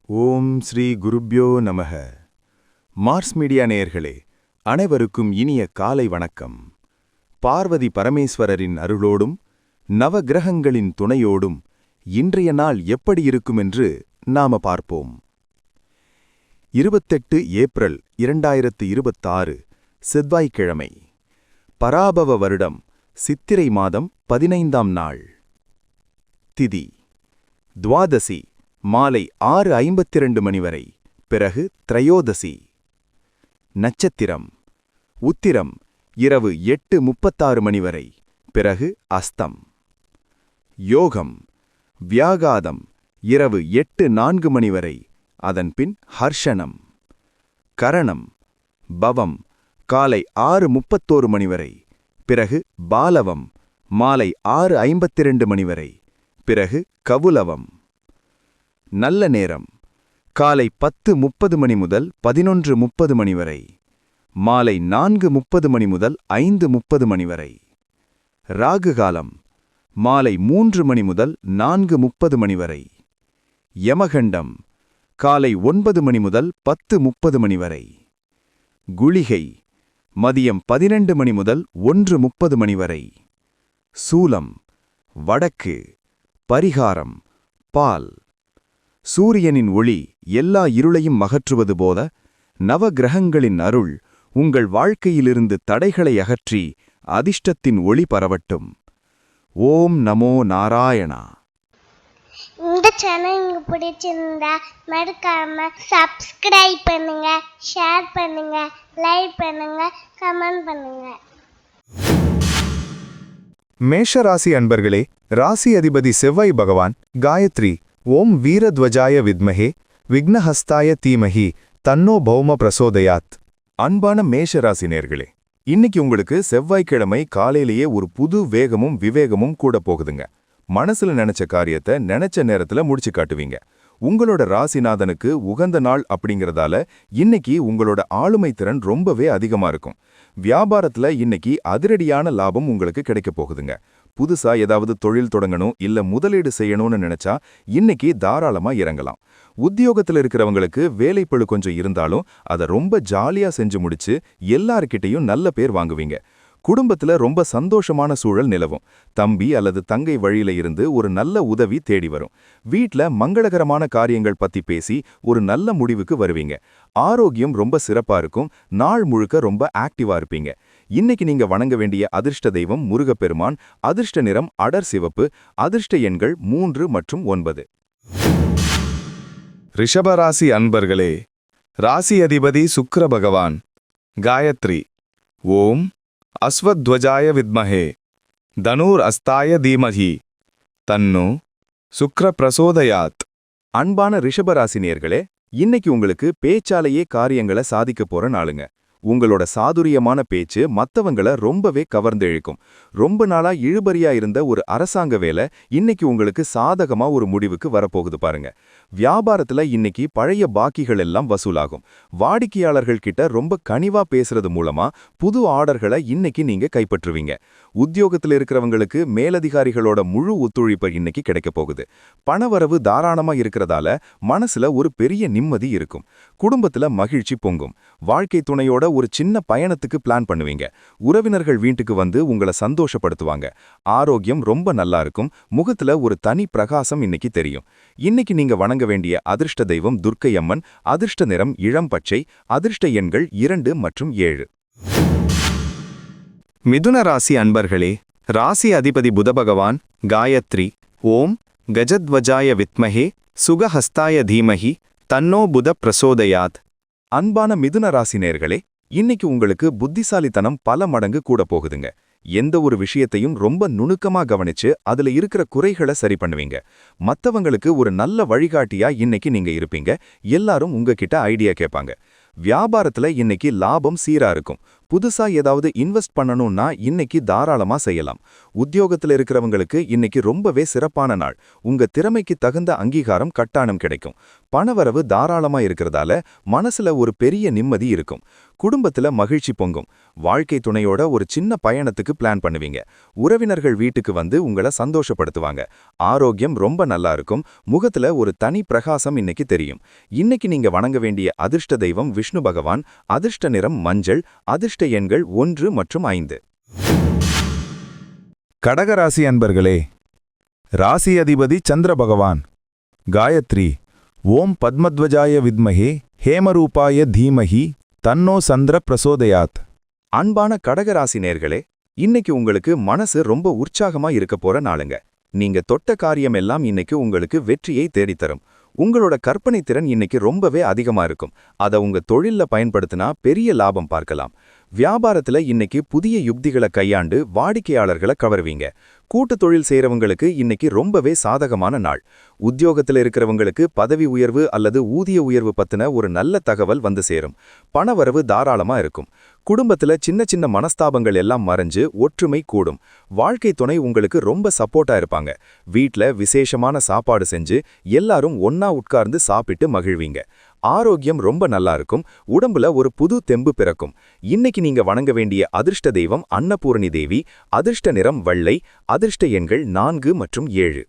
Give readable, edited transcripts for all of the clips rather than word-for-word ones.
ஓம் ஸ்ரீ குருப்யோ நமக. Mars media நேயர்களே, அனைவருக்கும் இனிய காலை வணக்கம். பார்வதி பரமேஸ்வரரின் அருளோடும் நவகிரகங்களின் துணையோடும் இன்றைய நாள் எப்படி இருக்கும் என்று நாம பார்ப்போம். 28 ஏப்ரல் 2026 செவ்வாய்க்கிழமை, பராபவ வருடம் சித்திரை மாதம் 15ஆம் நாள். திதி துவாதசி மாலை 6:52 மணி வரை, பிறகு திரையோதசி. நட்சத்திரம் உத்திரம் இரவு 8:36 மணி வரை, பிறகு அஸ்தம். யோகம் வியாகாதம் இரவு 8:04 மணி வரை, அதன்பின் ஹர்ஷனம். கரணம் பவம் காலை 6:31 மணி வரை, பிறகு பாலவம் மாலை 6:52 மணி வரை, பிறகு கவுலவம். நல்ல நேரம் காலை 10:30 மணி முதல் 11:30 மணி வரை, மாலை 4:30 மணி முதல் 5:30 மணி வரை. ராகு காலம் மாலை 3 மணி முதல் 4:30 மணி வரை. யமகண்டம் காலை 9 மணி முதல் 10:30 மணி வரை. குளிகை மதியம் 12 மணி முதல் 1:30 மணி வரை. சூலம் வடக்கு. பரிகாரம் பால். சூரியனின் ஒளி எல்லா இருளையும் அகற்றுவது போல நவகிரகங்களின் அருள் உங்கள் வாழ்க்கையிலிருந்து தடைகளை அகற்றி அதிர்ஷ்டத்தின் ஒளி பரவட்டும். ஓம் நமோ நாராயணா. இந்த சேனல் உங்களுக்கு பிடிச்சிருந்தா மறக்காம சப்ஸ்கிரைப் பண்ணுங்க, ஷேர் பண்ணுங்க, லைக் பண்ணுங்க, கமெண்ட் பண்ணுங்க. மேஷராசி அன்பர்களே, ராசி அதிபதி செவ்வாய் பகவான் காயத்ரி ஓம் வீரத்வஜாய வித்மஹே விக்னஹஸ்தாய தீமஹி தன்னோ பௌம பிரசோதயாத். அன்பான மேஷராசி நேயர்களே, இன்னைக்கு உங்களுக்கு செவ்வாய்க்கிழமை காலையிலேயே ஒரு புது வேகமும் விவேகமும் கூட போகுதுங்க. மனசுல நினைச்ச காரியத்தை நினைச்ச நேரத்துல முடிச்சு காட்டுவீங்க. உங்களோட ராசிநாதனுக்கு உகந்த நாள் அப்படிங்கறதால இன்னைக்கு உங்களோட ஆளுமை திறன் ரொம்பவே அதிகமா இருக்கும். வியாபாரத்துல இன்னைக்கு அதிரடியான லாபம் உங்களுக்கு கிடைக்க போகுதுங்க. புதுசா ஏதாவது தொழில் தொடங்கணும் இல்ல முதலீடு செய்யணும்னு நினைச்சா இன்னைக்கு தாராளமா இறங்கலாம். உத்தியோகத்துல இருக்கிறவங்களுக்கு வேலைப்பளு கொஞ்சம் இருந்தாலும் அதை ரொம்ப ஜாலியா செஞ்சு முடிச்சு எல்லார்கிட்டையும் நல்ல பேர் வாங்குவீங்க. குடும்பத்துல ரொம்ப சந்தோஷமான சூழல் நிலவும். தம்பி அல்லது தங்கை வழியில இருந்து ஒரு நல்ல உதவி தேடி வரும். வீட்ல மங்களகரமான காரியங்கள் பத்தி பேசி ஒரு நல்ல முடிவுக்கு வருவீங்க. ஆரோக்கியம் ரொம்ப சிறப்பா இருக்கும். நாள் முழுக்க ரொம்ப ஆக்டிவா இருப்பீங்க. இன்னைக்கு நீங்க வணங்க வேண்டிய அதிர்ஷ்ட தெய்வம் முருகப்பெருமான். அதிர்ஷ்ட நிறம் அடர் சிவப்பு. அதிர்ஷ்ட எண்கள் 3 மற்றும் 9. ரிஷபராசி அன்பர்களே, ராசி அதிபதி சுக்கிர பகவான் காயத்ரி ஓம் அஸ்வத்வஜாய வித்மஹே தனூர் அஸ்தாய தீமஹி தன்னு சுக்ர பிரசோதயாத். அன்பான ரிஷபராசி நேயர்களே, இன்னைக்கு உங்களுக்கு பேச்சாலேயே காரியங்களை சாதிக்க போற நாளுங்க. உங்களோட சாதுரியமான பேச்சு மத்தவங்கள ரொம்பவே கவர்ந்து இழுக்கும். ரொம்ப நாளா இழுபறியா இருந்த ஒரு அரசாங்க வேலை இன்னைக்கு உங்களுக்கு சாதகமா ஒரு முடிவுக்கு வரப்போகுது பாருங்க. வியாபாரத்துல இன்னைக்கு பழைய பாக்கிகள் எல்லாம் வசூலாகும். வாடிக்கையாளர்கள் கிட்ட ரொம்ப கனிவா பேசுறது மூலமா புது ஆர்டர்களை இன்னைக்கு நீங்க கைப்பற்றுவீங்க. உத்தியோகத்துல இருக்கிறவங்களுக்கு மேலதிகாரிகளோட முழு ஒத்துழைப்பு இன்னைக்கு கிடைக்க போகுது. பணவரவு தாராளமா இருக்கிறதால மனசுல ஒரு பெரிய நிம்மதி இருக்கும். குடும்பத்துல மகிழ்ச்சி பொங்கும். வாழ்க்கை துணையோட ஒரு சின்ன பயணத்துக்கு பிளான் பண்ணுவீங்க. உறவினர்கள் வீட்டுக்கு வந்து உங்களை சந்தோஷப்படுத்துவாங்க. ஆரோக்கியம் ரொம்ப நல்லா இருக்கும். முகத்துல ஒரு தனி பிரகாசம் இன்னைக்கு தெரியும். இன்னைக்கு நீங்க வணங்க வேண்டிய அதிர்ஷ்ட தெய்வம் துர்க்கை அம்மன். அதிர்ஷ்ட நிறம் இளம் பச்சை. அதிர்ஷ்ட எண்கள் 2 மற்றும் 7. மிதுன ராசி அன்பர்களே, ராசி அதிபதி புத பகவான் காயத்ரி ஓம் கஜத்வஜாய வித்மஹே சுகஹஸ்தாய தீமஹி தன்னோ புத பிரசோதயாத். அன்பான மிதுன ராசி நேயர்களே, இன்னைக்கு உங்களுக்கு புத்திசாலித்தனம் பல மடங்கு கூட போகுதுங்க. எந்த ஒரு விஷயத்தையும் ரொம்ப நுணுக்கமா கவனிச்சு அதுல இருக்கிற குறைகளை சரி பண்ணுவீங்க. மத்தவங்களுக்கு ஒரு நல்ல வழிகாட்டியா இன்னைக்கு நீங்க இருப்பீங்க. எல்லாரும் உங்ககிட்ட ஐடியா கேட்பாங்க. வியாபாரத்துல இன்னைக்கு லாபம் சீரா இருக்கும். புதுசா ஏதாவது இன்வெஸ்ட் பண்ணணும்னா இன்னைக்கு தாராளமா செய்யலாம். உத்தியோகத்துல இருக்கிறவங்களுக்கு இன்னைக்கு ரொம்பவே சிறப்பான நாள். உங்க திறமைக்கு தகுந்த அங்கீகாரம் கட்டாயம் கிடைக்கும். பணவரவு தாராளமா இருக்கிறதால மனசுல ஒரு பெரிய நிம்மதி இருக்கும். குடும்பத்துல மகிழ்ச்சி பொங்கும். வாழ்க்கை துணையோட ஒரு சின்ன பயணத்துக்கு பிளான் பண்ணுவீங்க. உறவினர்கள் வீட்டுக்கு வந்து உங்களை சந்தோஷப்படுத்துவாங்க. ஆரோக்கியம் ரொம்ப நல்லா இருக்கும். முகத்துல ஒரு தனி பிரகாசம் இன்னைக்கு தெரியும். இன்னைக்கு நீங்க வணங்க வேண்டிய அதிர்ஷ்ட தெய்வம் விஷ்ணு பகவான். அதிர்ஷ்ட நிறம் மஞ்சள். அதிர்ஷ்ட எண்கள் 1 மற்றும் 5. கடகராசி அன்பர்களே, ராசி அதிபதி சந்திர பகவான். காயத்ரி. ஓம் பத்மத்வஜாய வித்மஹே ஹேமரூபாய தீமஹி தன்னோ சந்திர பிரசோதயாத். அன்பான கடகராசி நேர்களே, இன்னைக்கு உங்களுக்கு மனசு ரொம்ப உற்சாகமா இருக்க போற நாளுங்க. நீங்க தொட்ட காரியம் எல்லாம் இன்னைக்கு உங்களுக்கு வெற்றியை தேடித்தரும். உங்களோட கற்பனை திறன் இன்னைக்கு ரொம்பவே அதிகமா இருக்கும். அதை உங்க தொழில்ல பயன்படுத்தினா பெரிய லாபம் பார்க்கலாம். வியாபாரத்துல இன்னைக்கு புதிய யுக்திகளை கையாண்டு வாடிக்கையாளர்களை கவருவீங்க. கூட்டு தொழில் செய்யறவங்களுக்கு இன்னைக்கு ரொம்பவே சாதகமான நாள். உத்தியோகத்துல இருக்கிறவங்களுக்கு பதவி உயர்வு அல்லது ஊதிய உயர்வு பத்தின ஒரு நல்ல தகவல் வந்து சேரும். பணவரவு தாராளமா இருக்கும். குடும்பத்துல சின்ன சின்ன மனஸ்தாபங்கள் எல்லாம் மறைஞ்சு ஒற்றுமை கூடும். வாழ்க்கை துணை உங்களுக்கு ரொம்ப சப்போர்ட்டா இருப்பாங்க. வீட்ல விசேஷமான சாப்பாடு செஞ்சு எல்லாரும் ஒன்னா உட்கார்ந்து சாப்பிட்டு மகிழ்வீங்க. ஆரோக்கியம் ரொம்ப நல்லா இருக்கும். உடம்புல ஒரு புது தெம்பு பிறக்கும். இன்னைக்கு நீங்க வணங்க வேண்டிய அதிர்ஷ்ட தெய்வம் அன்னபூரணி தேவி. அதிர்ஷ்ட நிறம் வெள்ளை. அதிர்ஷ்ட எண்கள் 4 மற்றும் 7.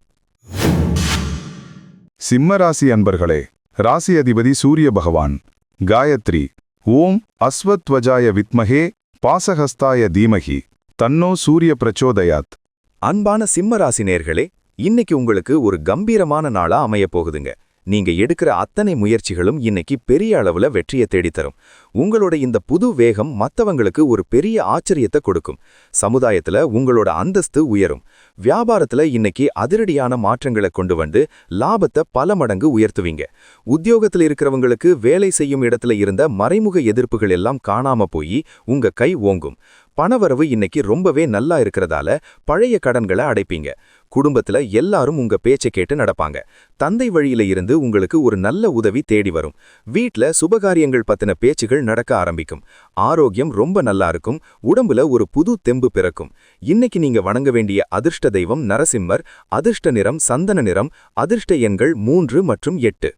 சிம்மராசி அன்பர்களே, ராசி அதிபதி சூரிய பகவான். காயத்ரி. ஓம் அஸ்வத்வஜாய வித்மஹே பாசஹஸ்தாய தீமஹி தன்னோ சூரிய பிரச்சோதயாத். அன்பான சிம்மராசி நேர்களே, இன்னைக்கு உங்களுக்கு ஒரு கம்பீரமான நாளா அமையப் போகுதுங்க. நீங்க எடுக்கிற அத்தனை முயற்சிகளும் இன்னைக்கு பெரிய அளவுல வெற்றியை தேடித்தரும். உங்களோட இந்த புது வேகம் மத்தவங்களுக்கு ஒரு பெரிய ஆச்சரியத்தை கொடுக்கும். சமுதாயத்துல உங்களோட அந்தஸ்து உயரும். வியாபாரத்துல இன்னைக்கு அதிரடியான மாற்றங்களை கொண்டு வந்து லாபத்தை பல மடங்கு உயர்த்துவீங்க. உத்தியோகத்துல இருக்கிறவங்களுக்கு வேலை செய்யும் இடத்துல இருந்த மறைமுக எதிர்ப்புகள் எல்லாம் காணாம போய் உங்க கை ஓங்கும். பணவரவு இன்னைக்கு ரொம்பவே நல்லா இருக்கிறதால பழைய கடன்களை அடைப்பீங்க. குடும்பத்துல எல்லாரும் உங்க பேச்சை கேட்டு நடப்பாங்க. தந்தை வழியில இருந்து உங்களுக்கு ஒரு நல்ல உதவி தேடி வரும். வீட்ல சுபகாரியங்கள் பத்தின பேச்சுகள் நடக்க ஆரம்பிக்கும். ஆரோக்கியம் ரொம்ப நல்லா இருக்கும். உடம்புல ஒரு புது தெம்பு பிறக்கும். இன்னைக்கு நீங்க வணங்க வேண்டிய அதிர்ஷ்ட தெய்வம் நரசிம்மர். அதிர்ஷ்ட நிறம் சந்தன நிறம். அதிர்ஷ்ட எண்கள் 3 மற்றும் 8.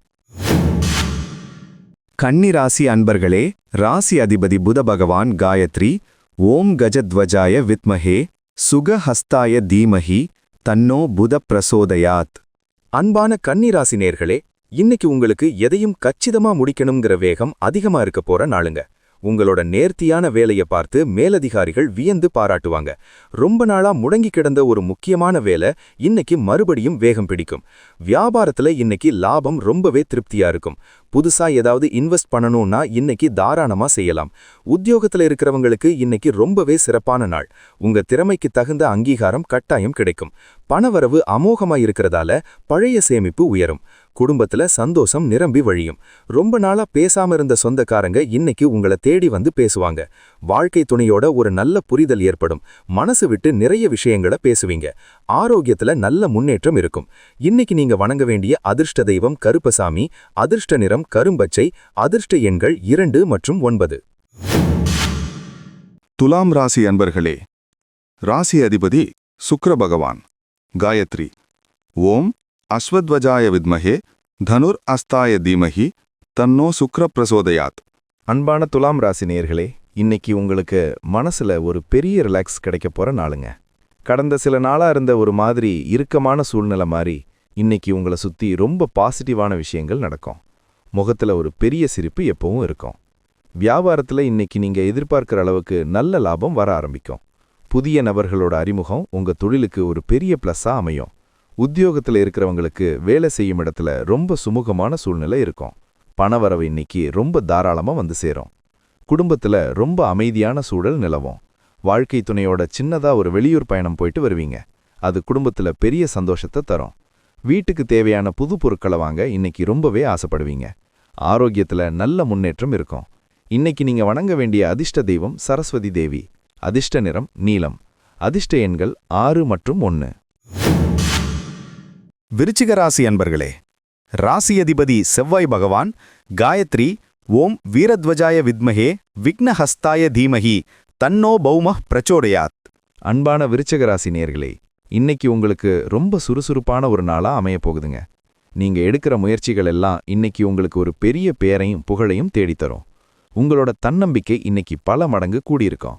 கன்னிராசி அன்பர்களே, ராசி அதிபதி புத பகவான். காயத்ரி. ஓம் கஜத்வஜாய வித்மஹே சுகஹஸ்தாய தீமஹி தன்னோ புத பிரசோதயாத். அன்பான கன்னிராசி நேர்களே, இன்னைக்கு உங்களுக்கு எதையும் கச்சிதமா முடிக்கணுங்கிற வேகம் அதிகமா இருக்க போற நாளுங்க. உங்களோட நேர்த்தியான வேலையை பார்த்து மேலதிகாரிகள் வியந்து பாராட்டுவாங்க. ரொம்ப நாளா முடங்கி கிடந்த ஒரு முக்கியமான வேலை இன்னைக்கு மறுபடியும் வேகம் பிடிக்கும். வியாபாரத்துல இன்னைக்கு லாபம் ரொம்பவே திருப்தியா இருக்கும். புதுசா ஏதாவது இன்வெஸ்ட் பண்ணணும்னா இன்னைக்கு தாராளமா செய்யலாம். உத்தியோகத்துல இருக்கிறவங்களுக்கு இன்னைக்கு ரொம்பவே சிறப்பான நாள். உங்க திறமைக்கு தகுந்த அங்கீகாரம் கட்டாயம் கிடைக்கும். பணவரவு அமோகமா இருக்கிறதால பழைய சேமிப்பு உயரும். குடும்பத்துல சந்தோஷம் நிரம்பி வழியும். ரொம்ப நாளா பேசாம இருந்த சொந்தக்காரங்க இன்னைக்கு உங்களை தேடி வந்து பேசுவாங்க. வாழ்க்கை துணையோட ஒரு நல்ல புரிதல் ஏற்படும். மனசு விட்டு நிறைய விஷயங்களை பேசுவீங்க. ஆரோக்கியத்துல நல்ல முன்னேற்றம் இருக்கும். இன்னைக்கு நீங்க வணங்க வேண்டிய அதிர்ஷ்ட தெய்வம் கருப்பசாமி. அதிர்ஷ்ட நிறம் கரும்பச்சை. அதிர்ஷ்ட எண்கள் 2 மற்றும் 9. துலாம் ராசி அன்பர்களே, ராசி அதிபதி சுக்கிர பகவான். காயத்ரி. ஓம் அஸ்வத்வஜாய வித்மஹே தனுர் அஸ்தாய தீமஹி தன்னோ சுக்ர பிரசோதயாத். அன்பான துலாம் ராசி நேயர்களே, இன்னைக்கு உங்களுக்கு மனசுல ஒரு பெரிய ரிலாக்ஸ் கிடைக்க போற நாளுங்க. கடந்த சில நாளா இருந்த ஒரு மாதிரி இறுக்கமான சூழ்நிலை மாதிரி இன்னைக்கு உங்களை சுத்தி ரொம்ப பாசிட்டிவான விஷயங்கள் நடக்கும். முகத்துல ஒரு பெரிய சிரிப்பு எப்பவும் இருக்கும். வியாபாரத்துல இன்னைக்கு நீங்க எதிர்பார்க்கிற அளவுக்கு நல்ல லாபம் வர ஆரம்பிக்கும். புதிய நபர்களோட அறிமுகம் உங்க தொழிலுக்கு ஒரு பெரிய பிளஸ்ஸா அமையும். உத்தியோகத்துல இருக்கிறவங்களுக்கு வேலை செய்யும் இடத்துல ரொம்ப சுமூகமான சூழ்நிலை இருக்கும். பணவரவு இன்னைக்கு ரொம்ப தாராளமா வந்து சேரும். குடும்பத்துல ரொம்ப அமைதியான சூழல் நிலவும். வாழ்க்கை துணையோட சின்னதா ஒரு வெளியூர் பயணம் போயிட்டு வருவீங்க. அது குடும்பத்துல பெரிய சந்தோஷத்தை தரும். வீட்டுக்கு தேவையான புது பொருட்களை வாங்க இன்னைக்கு ரொம்பவே ஆசைப்படுவீங்க. ஆரோக்கியத்துல நல்ல முன்னேற்றம் இருக்கும். இன்னைக்கு நீங்க வணங்க வேண்டிய அதிர்ஷ்ட தெய்வம் சரஸ்வதி தேவி. அதிர்ஷ்ட நிறம் நீலம். அதிர்ஷ்ட எண்கள் 6 மற்றும் 1. விருச்சிக ராசி அன்பர்களே, ராசி அதிபதி செவ்வாய் பகவான். காயத்ரி. ஓம் வீரத்வஜாய வித்மஹே விக்னஹஸ்தாய தீமஹி தன்னோ பௌமः பிரச்சோதயாத். அன்பான விருச்சிக ராசி நேயர்களே, இன்னைக்கு உங்களுக்கு ரொம்ப சுறுசுறுப்பான ஒரு நாளா அமையப் போகுதுங்க. நீங்க எடுக்கிற முயற்சிகள் எல்லாம் இன்னைக்கு உங்களுக்கு ஒரு பெரிய பேரையும் புகழையும் தேடித்தரும். உங்களோட தன்னம்பிக்கை இன்னைக்கு பல மடங்கு கூடியிருக்கும்.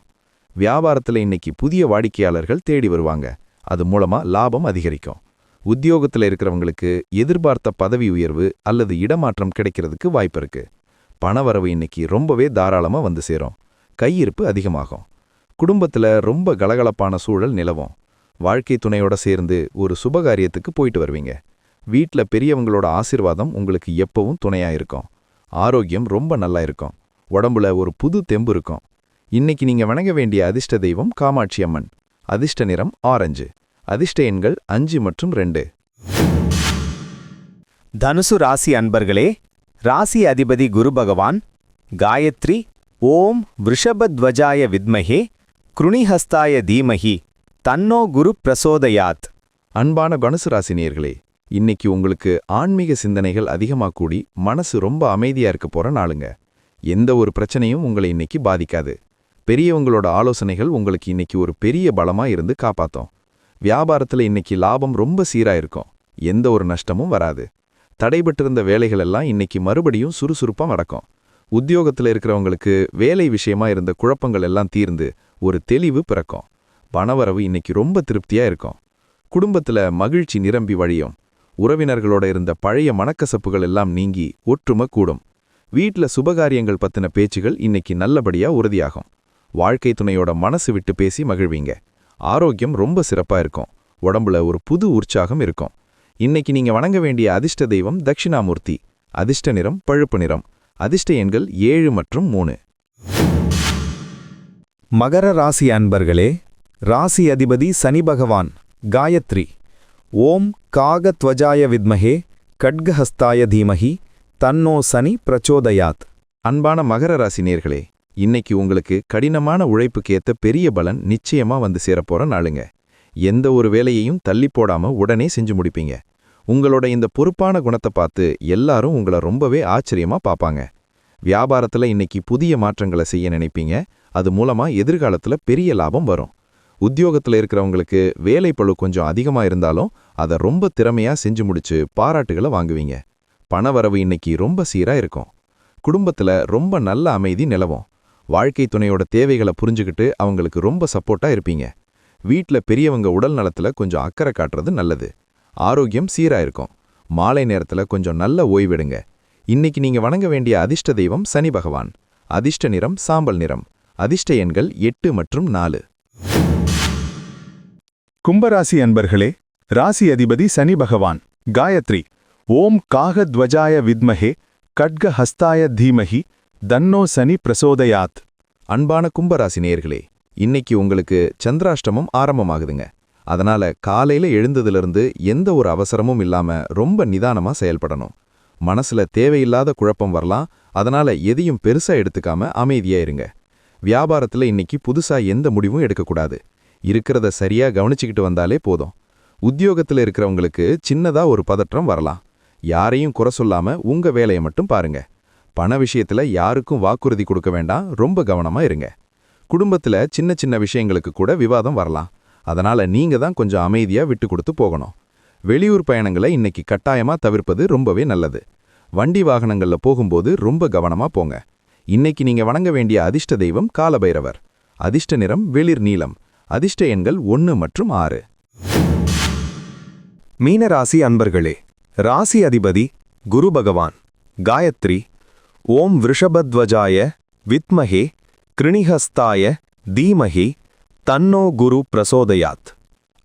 வியாபாரத்துல இன்னைக்கு புதிய வாடிக்கையாளர்கள் தேடி வருவாங்க. அது மூலமா லாபம் அதிகரிக்கும். உத்தியோகத்துல இருக்கிறவங்களுக்கு எதிர்பார்த்த பதவி உயர்வு அல்லது இடமாற்றம் கிடைக்கிறதுக்கு வாய்ப்பு இருக்கு. பணவரவு இன்னைக்கு ரொம்பவே தாராளமா வந்து சேரும். கையிருப்பு அதிகமாகும். குடும்பத்துல ரொம்ப கலகலப்பான சூழல் நிலவும். வாழ்க்கை துணையோட சேர்ந்து ஒரு சுபகாரியத்துக்கு போயிட்டு வருவீங்க. வீட்ல பெரியவங்களோட ஆசீர்வாதம் உங்களுக்கு எப்பவும் துணையா இருக்கும். ஆரோக்கியம் ரொம்ப நல்லா இருக்கும். உடம்புல ஒரு புது தெம்பு இருக்கும். இன்னைக்கு நீங்க வணங்க வேண்டிய அதிர்ஷ்ட தெய்வம் காமாட்சி அம்மன். அதிர்ஷ்ட நிறம் ஆரஞ்சு. அதிர்ஷ்ட எண்கள் 5 மற்றும் 2. தனுசு ராசி அன்பர்களே, ராசி அதிபதி குரு பகவான். காயத்ரி ஓம் விருஷபத்வஜாய வித்மஹே கிருணிஹஸ்தாய தீமஹி தன்னோ குரு பிரசோதயாத். அன்பான தனுசு ராசி நேயர்களே, இன்னைக்கு உங்களுக்கு ஆன்மீக சிந்தனைகள் அதிகமா கூடி மனசு ரொம்ப அமைதியா இருக்க போற நாளுங்க. எந்த ஒரு பிரச்சனையும் உங்களை இன்னைக்கு பாதிக்காது. பெரியவங்களோட ஆலோசனைகள் உங்களுக்கு இன்னைக்கு ஒரு பெரிய பலமா இருந்து காப்பாத்தும். வியாபாரத்துல இன்னைக்கு லாபம் ரொம்ப சீரா இருக்கும். எந்த ஒரு நஷ்டமும் வராது. தடைபட்டிருந்த வேலைகள் எல்லாம் இன்னைக்கு மறுபடியும் சுறுசுறுப்பா நடக்கும். உத்தியோகத்துல இருக்கிறவங்களுக்கு வேலை விஷயமா இருந்த குழப்பங்கள் எல்லாம் தீர்ந்து ஒரு தெளிவு பிறக்கும். பணவரவு இன்னைக்கு ரொம்ப திருப்தியா இருக்கும். குடும்பத்துல மகிழ்ச்சி நிரம்பி வழியும். உறவினர்களோட இருந்த பழைய மனக்கசப்புகள் எல்லாம் நீங்கி ஒற்றுமை கூடும். வீட்ல சுபகாரியங்கள் பத்தின பேச்சுகள் இன்னைக்கு நல்லபடியா உறுதியாகும். வாழ்க்கை துணையோட மனசு விட்டு பேசி மகிழ்வீங்க. ஆரோக்கியம் ரொம்ப சிறப்பா இருக்கும். உடம்புல ஒரு புது உற்சாகம் இருக்கும். இன்னைக்கு நீங்க வணங்க வேண்டிய அதிர்ஷ்ட தெய்வம் தட்சிணாமூர்த்தி. அதிர்ஷ்ட நிறம் பழுப்பு நிறம். அதிர்ஷ்ட எண்கள் 7 மற்றும் 3. மகர ராசி அன்பர்களே, ராசி அதிபதி சனி பகவான். காயத்ரி ஓம் காகத்வஜாய வித்மஹே கட்கஹஸ்தாய தீமஹி தன்னோ சனி பிரச்சோதயாத். அன்பான மகர ராசி நேயர்களே, இன்னைக்கு உங்களுக்கு கடினமான உழைப்புக்கேத்த பெரிய பலன் நிச்சயமா வந்து சேரப்போற நாளுங்க. எந்த ஒரு வேலையையும் தள்ளி போடாம உடனே செஞ்சு முடிப்பீங்க. உங்களோட இந்த பொறுப்பான குணத்தை பார்த்து எல்லாரும் உங்களை ரொம்பவே ஆச்சரியமா பார்ப்பாங்க. வியாபாரத்துல இன்னைக்கு புதிய மாற்றங்களை செய்ய நினைப்பீங்க. அது மூலமா எதிர்காலத்துல பெரிய லாபம் வரும். உத்தியோகத்துல இருக்கிறவங்களுக்கு வேலைப்பளு கொஞ்சம் அதிகமா இருந்தாலும் அதை ரொம்ப திறமையா செஞ்சு முடிச்சு பாராட்டுகளை வாங்குவீங்க. பணவரவு இன்னைக்கு ரொம்ப சீரா இருக்கும். குடும்பத்துல ரொம்ப நல்ல அமைதி நிலவும். வாழ்க்கை துணையோட தேவைகளை புரிஞ்சுக்கிட்டு அவங்களுக்கு ரொம்ப சப்போர்ட்டா இருப்பீங்க. வீட்ல பெரியவங்க உடல் நலத்துல கொஞ்சம் அக்கறை காட்டுறது நல்லது. ஆரோக்கியம் சீரா இருக்கும். மாலை நேரத்துல கொஞ்சம் நல்ல ஓய்வெடுங்க. இன்னைக்கு நீங்க வணங்க வேண்டிய அதிர்ஷ்ட தெய்வம் சனி பகவான். அதிர்ஷ்ட நிறம் சாம்பல் நிறம். அதிர்ஷ்ட எண்கள் 8 மற்றும் 4. கும்பராசி அன்பர்களே, ராசி அதிபதி சனி பகவான். காயத்ரி ஓம் காகத்வஜாய வித்மஹே கட்கஹஸ்தாய தீமஹி தன்னோ சனி பிரசோதயாத். அன்பான கும்பராசி நேயர்களே, இன்னைக்கு உங்களுக்கு சந்திராஷ்டமம் ஆரம்பமாகுதுங்க. அதனால காலையில எழுந்ததிலிருந்து எந்த ஒரு அவசரமும் இல்லாம ரொம்ப நிதானமா செயல்படணும். மனசுல தேவையில்லாத குழப்பம் வரலாம். அதனால எதையும் பெருசா எடுத்துக்காம அமைதியா இருங்க. வியாபாரத்துல இன்னைக்கு புதுசா எந்த முடிவும் எடுக்கக்கூடாது. இருக்கிறத சரியா கவனிச்சுக்கிட்டு வந்தாலே போதும். உத்தியோகத்துல இருக்கிறவங்களுக்கு சின்னதா ஒரு பதற்றம் வரலாம். யாரையும் குறை சொல்லாம உங்க வேலையை மட்டும் பாருங்க. பண விஷயத்துல யாருக்கும் வாக்குறுதி கொடுக்க வேண்டாம். ரொம்ப கவனமா இருங்க. குடும்பத்துல சின்ன சின்ன விஷயங்களுக்கு கூட விவாதம் வரலாம். அதனால நீங்க தான் கொஞ்சம் அமைதியா விட்டு கொடுத்து போகணும். வெளியூர் பயணங்களை இன்னைக்கு கட்டாயமா தவிர்ப்பது ரொம்பவே நல்லது. வண்டி வாகனங்கள்ல போகும்போது ரொம்ப கவனமா போங்க. இன்னைக்கு நீங்க வணங்க வேண்டிய அதிர்ஷ்ட தெய்வம் காலபைரவர். அதிர்ஷ்ட நிறம் வெளிர் நீலம். அதிர்ஷ்ட எண்கள் 1 மற்றும் 6. மீனராசி அன்பர்களே, ராசி அதிபதி குரு பகவான். காயத்ரி ஓம் விருஷபத்வஜாய வித்மஹே கிருணிஹஸ்தாய தீமஹி தன்னோ குரு பிரசோதயாத்.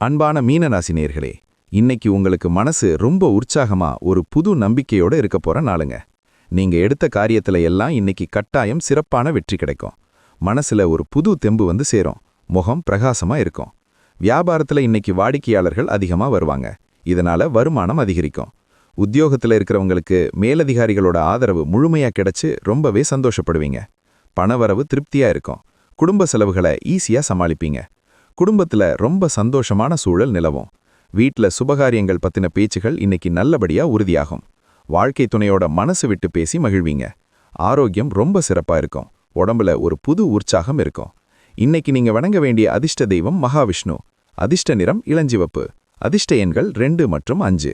அன்பான மீனராசி நேயர்களே, இன்னைக்கு உங்களுக்கு மனசு ரொம்ப உற்சாகமா ஒரு புது நம்பிக்கையோட இருக்க போற நாளுங்க. நீங்க எடுத்த காரியத்துல எல்லாம் இன்னைக்கு கட்டாயம் சிறப்பான வெற்றி கிடைக்கும். மனசுல ஒரு புது தெம்பு வந்து சேரும். முகம் பிரகாசமா இருக்கும். வியாபாரத்துல இன்னைக்கு வாடிக்கையாளர்கள் அதிகமா வருவாங்க. இதனால வருமானம் அதிகரிக்கும். உத்தியோகத்துல இருக்கிறவங்களுக்கு மேலதிகாரிகளோட ஆதரவு முழுமையா கிடைச்சு ரொம்பவே சந்தோஷப்படுவீங்க. பணவரவு திருப்தியா இருக்கும். குடும்ப செலவுகளை ஈஸியா சமாளிப்பீங்க. குடும்பத்துல ரொம்ப சந்தோஷமான சூழல் நிலவும். வீட்ல சுபகாரியங்கள் பத்தின பேச்சுகள் இன்னைக்கு நல்லபடியா உறுதியாகும். வாழ்க்கை துணையோட மனசு விட்டு பேசி மகிழ்வீங்க. ஆரோக்கியம் ரொம்ப சிறப்பா இருக்கும். உடம்புல ஒரு புது உற்சாகம் இருக்கும். இன்னைக்கு நீங்க வணங்க வேண்டிய அதிர்ஷ்ட தெய்வம் மகாவிஷ்ணு. அதிர்ஷ்ட நிறம் இளஞ்சிவப்பு. அதிர்ஷ்ட எண்கள் 2 மற்றும் 5.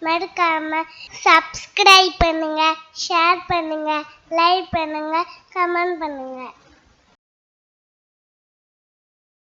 மறக்காம சப்ஸ்கிரைப் பண்ணுங்க, ஷேர் பண்ணுங்க, லைக் பண்ணுங்க, கமெண்ட் பண்ணுங்க.